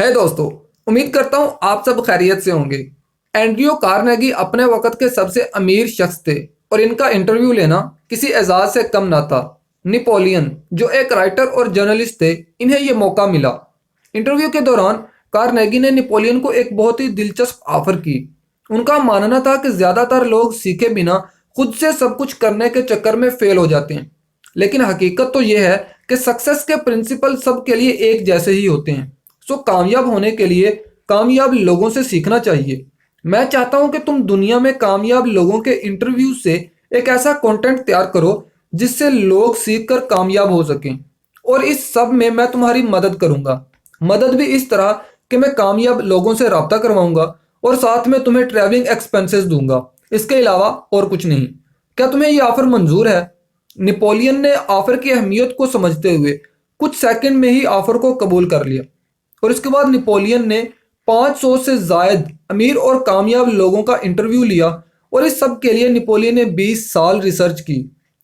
है दोस्तों, उम्मीद करता हूँ आप सब खैरियत से होंगे। एंड्रयू कार्नेगी अपने वक्त के सबसे अमीर शख्स थे और इनका इंटरव्यू लेना किसी एजाज से कम ना था। नेपोलियन, जो एक राइटर और जर्नलिस्ट थे, इन्हें यह मौका मिला। इंटरव्यू के दौरान कार्नेगी ने नेपोलियन को एक बहुत ही दिलचस्प ऑफर की। उनका मानना था कि ज़्यादातर लोग सीखे बिना खुद से सब कुछ करने के चक्कर में फेल हो जाते हैं, लेकिन हकीकत तो यह है कि सक्सेस के प्रिंसिपल सबके लिए एक जैसे ही होते हैं। सो कामयाब होने के लिए कामयाब लोगों से सीखना चाहिए। मैं चाहता हूं कि तुम दुनिया में कामयाब लोगों के इंटरव्यू से एक ऐसा कंटेंट तैयार करो जिससे लोग सीख कर कामयाब हो सकें, और इस सब में मैं तुम्हारी मदद करूंगा। मदद भी इस तरह कि मैं कामयाब लोगों से रब्ता करवाऊंगा और साथ में तुम्हें ट्रैवलिंग एक्सपेंसेस दूंगा। इसके अलावा और कुछ नहीं। क्या तुम्हें ये ऑफर मंजूर है? नेपोलियन ने ऑफर की अहमियत को समझते हुए कुछ सेकंड में ही ऑफर को कबूल कर लिया, और इसके बाद नेपोलियन ने 500 से जायद अमीर और कामयाब लोगों का इंटरव्यू लिया, और इस सब के लिए नेपोलियन ने 20 साल रिसर्च की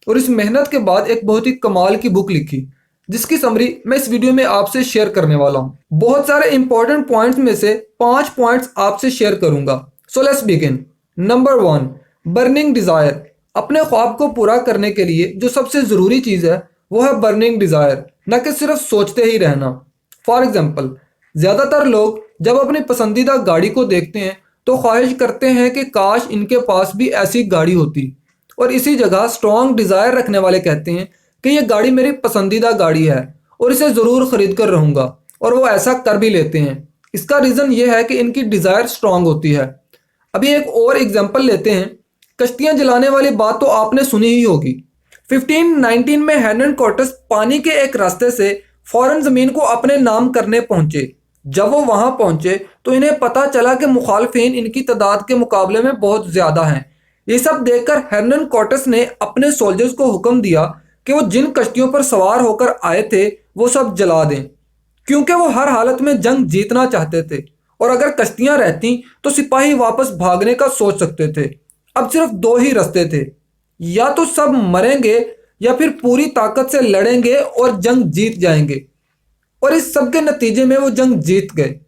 और इस मेहनत के बाद एक बहुत ही कमाल की बुक लिखी, जिसकी समरी मैं इस वीडियो में आपसे शेयर करने वाला हूँ। बहुत सारे इंपॉर्टेंट पॉइंट्स में से 5 पॉइंट्स आपसे शेयर करूंगा। So let's begin. Number 1, burning desire. अपने ख्वाब को पूरा करने के लिए जो सबसे ज़रूरी चीज़ है वो है बर्निंग डिज़ायर, न कि सिर्फ सोचते ही रहना। फॉर एग्जाम्पल, ज़्यादातर लोग जब अपनी पसंदीदा गाड़ी को देखते हैं तो ख्वाहिश करते हैं कि काश इनके पास भी ऐसी गाड़ी होती, और इसी जगह स्ट्रॉन्ग डिज़ायर रखने वाले कहते हैं कि यह गाड़ी मेरी पसंदीदा गाड़ी है और इसे ज़रूर ख़रीद कर रहूँगा, और वो ऐसा कर भी लेते हैं। इसका रीज़न ये है कि इनकी डिज़ायर स्ट्रॉन्ग होती है। अभी एक और एग्जाम्पल लेते हैं। कश्तियां जलाने वाली बात तो आपने सुनी ही होगी। 1519 में हेनन कोर्टेस पानी के एक रास्ते से फौरन ज़मीन को अपने नाम करने पहुंचे। जब वो वहां पहुंचे तो इन्हें पता चला कि मुखालफिन इनकी तादाद के मुकाबले में बहुत ज़्यादा हैं। ये सब देखकर हेनन कोर्टेस ने अपने सोल्जर्स को हुक्म दिया कि वो जिन कश्तियों पर सवार होकर आए थे वो सब जला दें, क्योंकि वो हर हालत में जंग जीतना चाहते थे, और अगर कश्तियां रहती तो सिपाही वापस भागने का सोच सकते थे। अब सिर्फ 2 ही रास्ते थे, या तो सब मरेंगे या फिर पूरी ताकत से लड़ेंगे और जंग जीत जाएंगे। और इस सब के नतीजे में वो जंग जीत गए,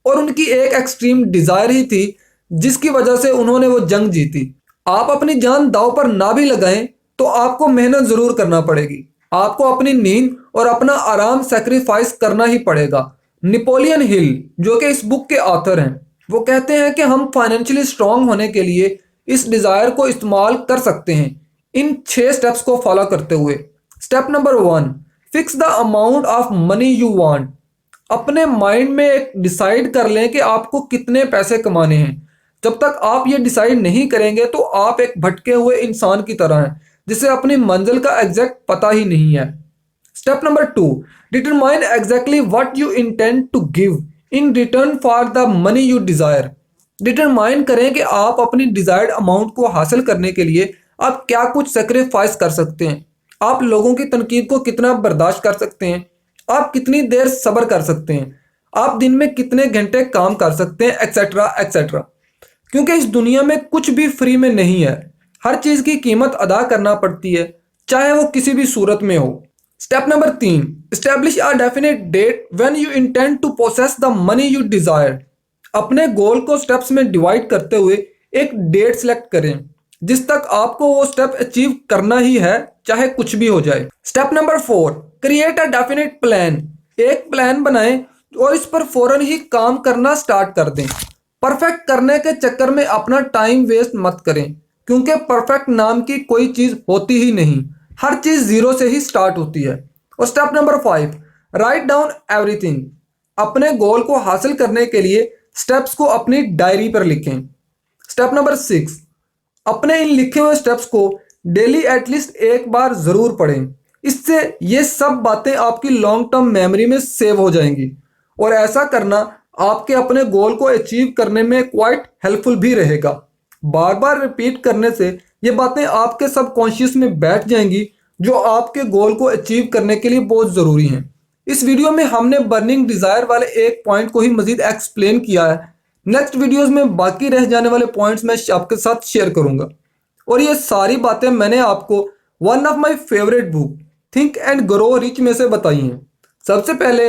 और उनकी एक एक्सट्रीम डिजायर ही थी जिसकी वजह से उन्होंने वो जंग जीती। आप अपनी जान दांव पर ना भी लगाएं तो आपको मेहनत जरूर करना पड़ेगी। आपको अपनी नींद और अपना आराम सेक्रीफाइस करना ही पड़ेगा। नेपोलियन हिल, जो कि इस बुक के ऑथर हैं, वो कहते हैं कि हम फाइनेंशियली स्ट्रांग होने के लिए इस डिज़ायर को इस्तेमाल कर सकते हैं इन 6 स्टेप्स को फॉलो करते हुए। Step number 1, fix the amount of money you want. अपने माइंड में एक डिसाइड कर लें कि आपको कितने पैसे कमाने हैं। जब तक आप ये डिसाइड नहीं करेंगे तो आप एक भटके हुए इंसान की तरह हैं जिसे अपनी मंजिल का एग्जैक्ट पता ही नहीं है। Step number 2, determine exactly what you intend to give in return for the money you desire. Determine करें कि आप अपनी डिजायर्ड अमाउंट को हासिल करने के लिए आप क्या कुछ सेक्रीफाइस कर सकते हैं। आप लोगों की तनकीद को कितना बर्दाश्त कर सकते हैं, आप कितनी देर सब्र कर सकते हैं, आप दिन में कितने घंटे काम कर सकते हैं, एक्सेट्रा एक्सेट्रा। क्योंकि इस दुनिया में कुछ भी फ्री में नहीं है। हर चीज़ की कीमत अदा करना पड़ती है, चाहे वो किसी भी सूरत में हो। Step number 3, establish a definite date when you intend to possess the money you desire. अपने गोल को स्टेप्स में डिवाइड करते हुए एक डेट सेलेक्ट करें जिस तक आपको वो स्टेप अचीव करना ही है, चाहे कुछ भी हो जाए। Step number 4, create a definite plan. एक प्लान बनाएं और इस पर फौरन ही काम करना स्टार्ट कर दें। परफेक्ट करने के चक्कर में अपना टाइम वेस्ट मत करें, क्योंकि परफेक्ट नाम की कोई चीज़ होती ही नहीं। हर चीज़ जीरो से ही स्टार्ट होती है। और step number 5, write down everything. अपने गोल को हासिल करने के लिए स्टेप्स को अपनी डायरी पर लिखें। स्टेप नंबर 6, अपने इन लिखे हुए स्टेप्स को डेली एटलीस्ट एक बार ज़रूर पढ़ें। इससे ये सब बातें आपकी लॉन्ग टर्म मेमोरी में सेव हो जाएंगी, और ऐसा करना आपके अपने गोल को अचीव करने में क्वाइट हेल्पफुल भी रहेगा। बार बार रिपीट करने से ये बातें आपके सबकॉन्शियस में बैठ जाएंगी, जो आपके गोल को अचीव करने के लिए बहुत ज़रूरी हैं। इस वीडियो में हमने बर्निंग डिज़ायर वाले एक पॉइंट को ही मज़ीद एक्सप्लेन किया है। नेक्स्ट वीडियोस में बाकी रह जाने वाले पॉइंट्स मैं आपके साथ शेयर करूंगा, और ये सारी बातें मैंने आपको one of my favourite book think and grow rich में से बताई हैं। सबसे पहले